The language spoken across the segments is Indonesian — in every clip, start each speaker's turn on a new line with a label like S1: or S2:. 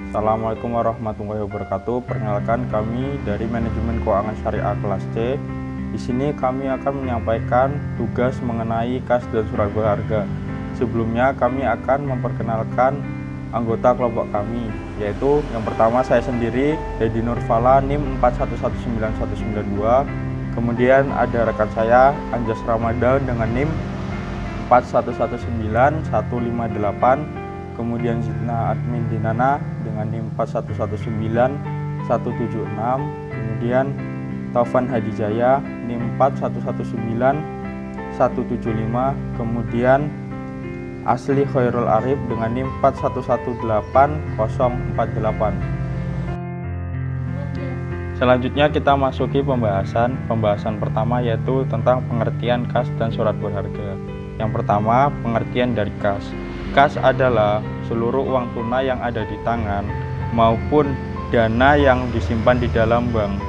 S1: Assalamualaikum warahmatullahi wabarakatuh. Perkenalkan, kami dari Manajemen Keuangan Syariah kelas C. Di sini kami akan menyampaikan tugas mengenai kas dan surat berharga. Sebelumnya kami akan memperkenalkan anggota kelompok kami, yaitu yang pertama saya sendiri, Dedi Nurfala, NIM 41199192. Kemudian ada rekan saya, Anjas Ramadan dengan NIM 41191558. Kemudian Zidna Admin Dinana dengan NIM 41191176. Kemudian Taufan Hadijaya NIM 41191175. Kemudian Asli Khairul Arif dengan NIM 41181048. Selanjutnya kita masuki pembahasan pertama, yaitu tentang pengertian kas dan surat berharga. Yang pertama, pengertian dari kas. Kas adalah seluruh uang tunai yang ada di tangan maupun dana yang disimpan di dalam bank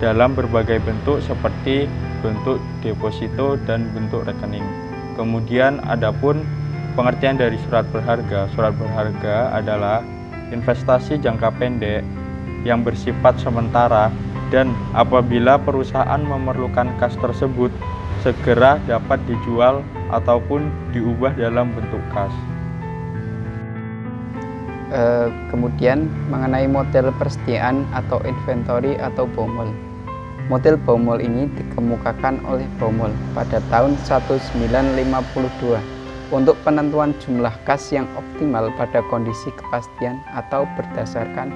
S1: dalam berbagai bentuk seperti bentuk deposito dan bentuk rekening. Kemudian adapun pengertian dari surat berharga. Surat berharga adalah investasi jangka pendek yang bersifat sementara, dan apabila perusahaan memerlukan kas tersebut segera dapat dijual ataupun diubah dalam bentuk kas.
S2: Kemudian mengenai model persediaan atau inventory atau Baumol. Model Baumol ini dikemukakan oleh Baumol pada tahun 1952 untuk penentuan jumlah kas yang optimal pada kondisi kepastian atau berdasarkan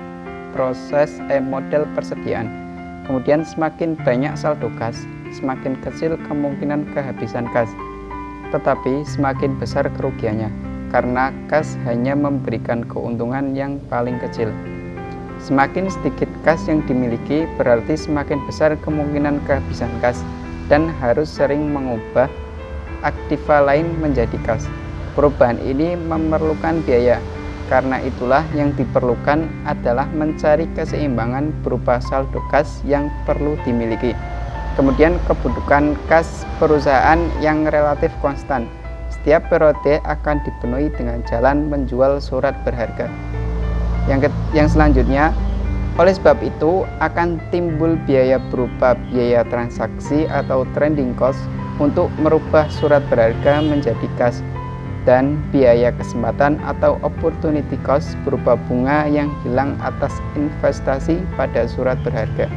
S2: proses model persediaan. Kemudian semakin banyak saldo kas, semakin kecil kemungkinan kehabisan kas, tetapi semakin besar kerugiannya, karena kas hanya memberikan keuntungan yang paling kecil. Semakin sedikit kas yang dimiliki, berarti semakin besar kemungkinan kehabisan kas dan harus sering mengubah aktiva lain menjadi kas. Perubahan ini memerlukan biaya, karena itulah yang diperlukan adalah mencari keseimbangan berupa saldo kas yang perlu dimiliki. Kemudian kebutuhan kas perusahaan yang relatif konstan. Setiap periode akan dipenuhi dengan jalan menjual surat berharga. Yang selanjutnya, oleh sebab itu akan timbul biaya berupa biaya transaksi atau trading cost untuk merubah surat berharga menjadi kas, dan biaya kesempatan atau opportunity cost berupa bunga yang hilang atas investasi pada surat berharga.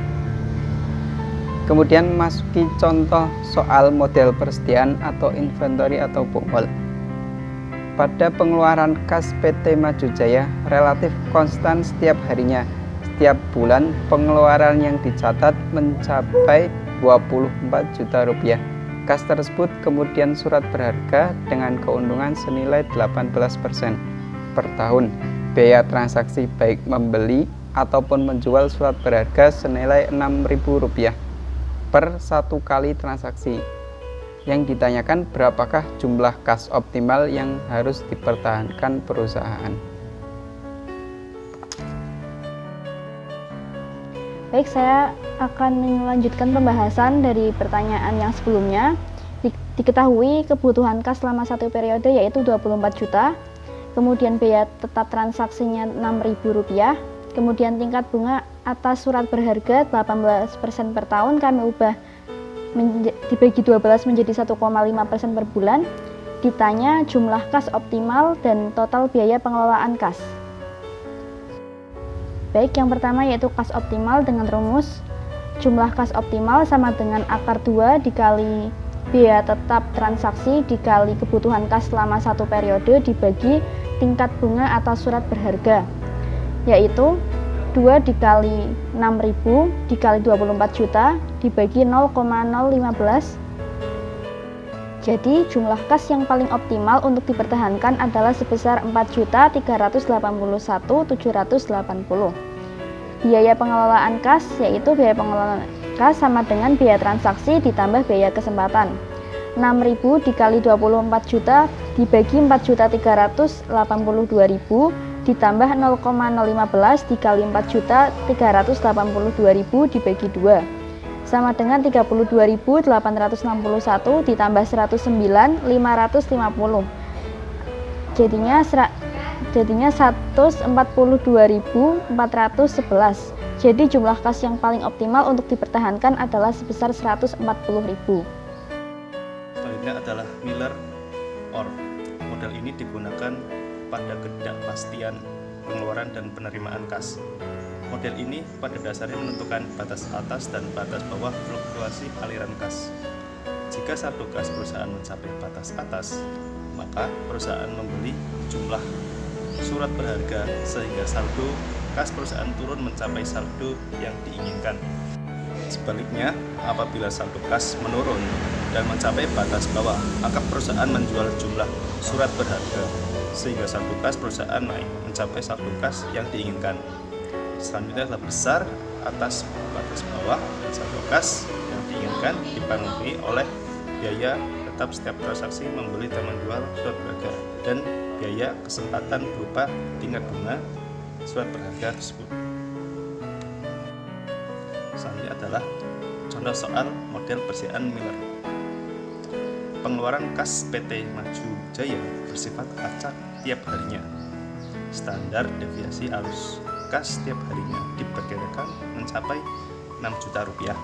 S2: Kemudian masuki contoh soal model persediaan atau inventory atau Baumol. Pada pengeluaran kas PT Maju Jaya relatif konstan setiap harinya. Setiap bulan pengeluaran yang dicatat mencapai 24 juta rupiah. Kas tersebut kemudian surat berharga dengan keuntungan senilai 18% per tahun. Biaya transaksi baik membeli ataupun menjual surat berharga senilai Rp6.000 per satu kali transaksi. Yang ditanyakan, berapakah jumlah kas optimal yang harus dipertahankan perusahaan?
S3: Baik, saya akan melanjutkan pembahasan dari pertanyaan yang sebelumnya. Diketahui kebutuhan kas selama satu periode yaitu 24 juta, kemudian biaya tetap transaksinya Rp6.000, kemudian tingkat bunga atas surat berharga 18% per tahun kami ubah dibagi 12 menjadi 1,5% per bulan. Ditanya jumlah kas optimal dan total biaya pengelolaan kas. Baik, yang pertama yaitu kas optimal dengan rumus jumlah kas optimal sama dengan akar 2 dikali biaya tetap transaksi dikali kebutuhan kas selama satu periode dibagi tingkat bunga atas surat berharga, yaitu 2 dikali 6.000 dikali 24 juta dibagi 0,015. Jadi jumlah kas yang paling optimal untuk dipertahankan adalah sebesar 4.381.780. Biaya pengelolaan kas yaitu biaya pengelolaan kas sama dengan biaya transaksi ditambah biaya kesempatan. 6.000 dikali 24 juta dibagi 4.382.000 ditambah 0,015 dikali 4.382.000 dibagi 2 sama dengan 32.861 ditambah 109.550. Jadinya jadinya 142.411. Jadi jumlah kas yang paling optimal untuk dipertahankan adalah sebesar 140.000.
S4: Selanjutnya adalah Miller OR. Model ini digunakan pada ketidakpastian pengeluaran dan penerimaan kas. Model ini pada dasarnya menentukan batas atas dan batas bawah fluktuasi aliran kas. Jika saldo kas perusahaan mencapai batas atas, maka perusahaan membeli jumlah surat berharga sehingga saldo kas perusahaan turun mencapai saldo yang diinginkan. Sebaliknya, apabila saldo kas menurun dan mencapai batas bawah, maka perusahaan menjual jumlah surat berharga sehingga saldo kas perusahaan naik mencapai saldo kas yang diinginkan. Selanjutnya adalah besar atas batas bawah, dan saldo kas yang diinginkan dipenuhi oleh biaya tetap setiap transaksi membeli dan menjual surat berharga dan biaya kesempatan berupa tingkat bunga surat berharga tersebut. Selanjutnya adalah contoh soal model persediaan Miller. Pengeluaran kas PT Maju Jaya bersifat acak tiap harinya. Standar deviasi arus kas tiap harinya diperkirakan mencapai 6 juta rupiah.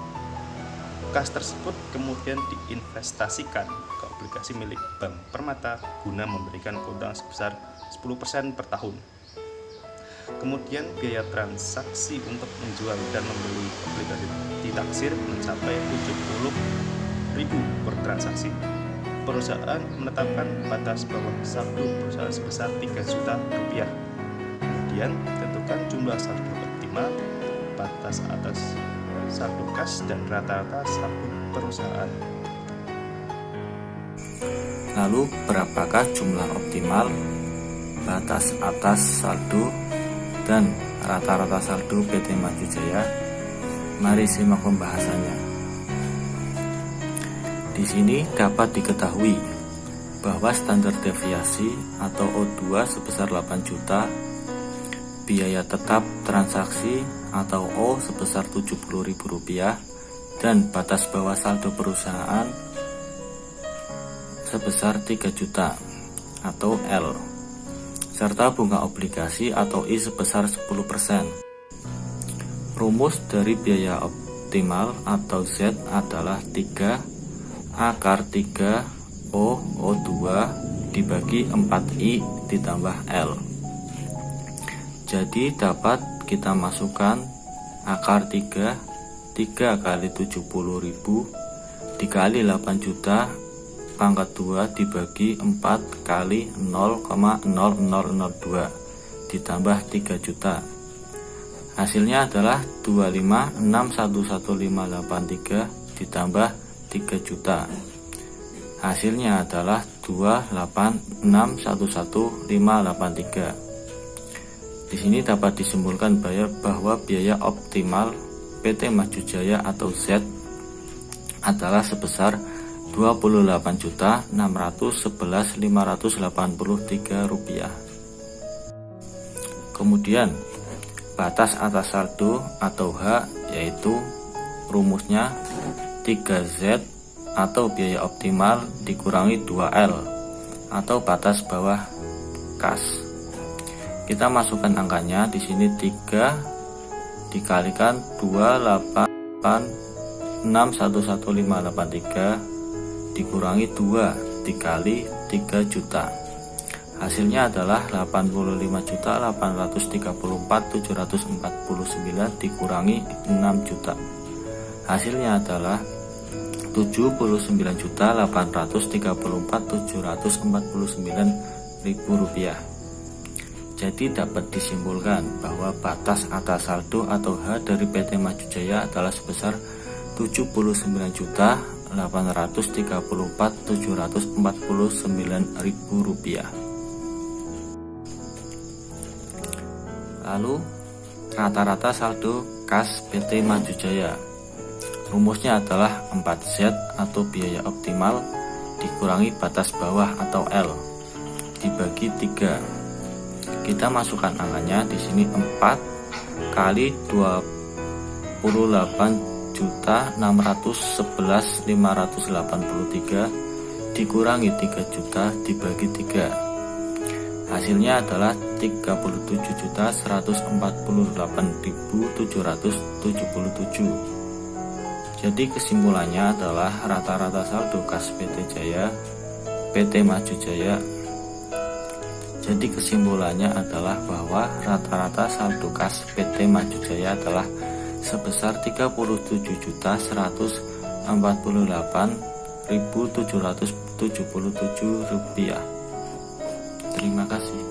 S4: Kas tersebut kemudian diinvestasikan ke obligasi milik Bank Permata guna memberikan keuntungan sebesar 10% per tahun. Kemudian biaya transaksi untuk menjual dan membeli obligasi ditaksir mencapai 70.000 per transaksi. Perusahaan menetapkan batas bawah saldo perusahaan sebesar 3 juta rupiah. Kemudian tentukan jumlah saldo optimal, batas atas saldo kas dan rata-rata saldo perusahaan.
S5: Lalu berapakah jumlah optimal, batas atas saldo dan rata-rata saldo PT Maju Jaya? Mari simak pembahasannya. Di sini dapat diketahui bahwa standar deviasi atau O2 sebesar 8 juta, biaya tetap transaksi atau O sebesar Rp70.000 dan batas bawah saldo perusahaan sebesar 3 juta atau L, serta bunga obligasi atau I sebesar 10%. Rumus dari biaya optimal atau Z adalah 3 akar 3 O2 dibagi 4I ditambah L. Jadi dapat kita masukkan akar 3 kali 70.000 dikali 8 juta pangkat 2 dibagi 4 kali 0,0002 ditambah 3 juta. Hasilnya adalah 25611583 ditambah 3 juta. Hasilnya adalah 28611583. Di sini dapat disimpulkan bahwa biaya optimal PT Maju Jaya atau Z adalah sebesar Rp28.611.583. Kemudian batas atas saldo atau H, yaitu rumusnya 3Z atau biaya optimal dikurangi 2L atau batas bawah kas. Kita masukkan angkanya. Di sini 3 dikalikan 28.611.583 dikurangi 2 dikali 3 juta. Hasilnya adalah 85.834.749 dikurangi 6 juta. Hasilnya adalah 79.834.749 rupiah. Jadi dapat disimpulkan bahwa batas atas saldo atau H dari PT Maju Jaya adalah sebesar 79.834.749 rupiah. Lalu rata-rata saldo kas PT Maju Jaya. Rumusnya adalah 4Z atau biaya optimal dikurangi batas bawah atau L dibagi 3. Kita masukkan angkanya. Di sini 4 kali 28.611.583 dikurangi 3 juta dibagi 3. Hasilnya adalah 37.148.777. Jadi kesimpulannya adalah rata-rata saldo kas PT Maju Jaya. Jadi kesimpulannya adalah bahwa rata-rata saldo kas PT Maju Jaya adalah sebesar Rp37.148.777. Terima kasih.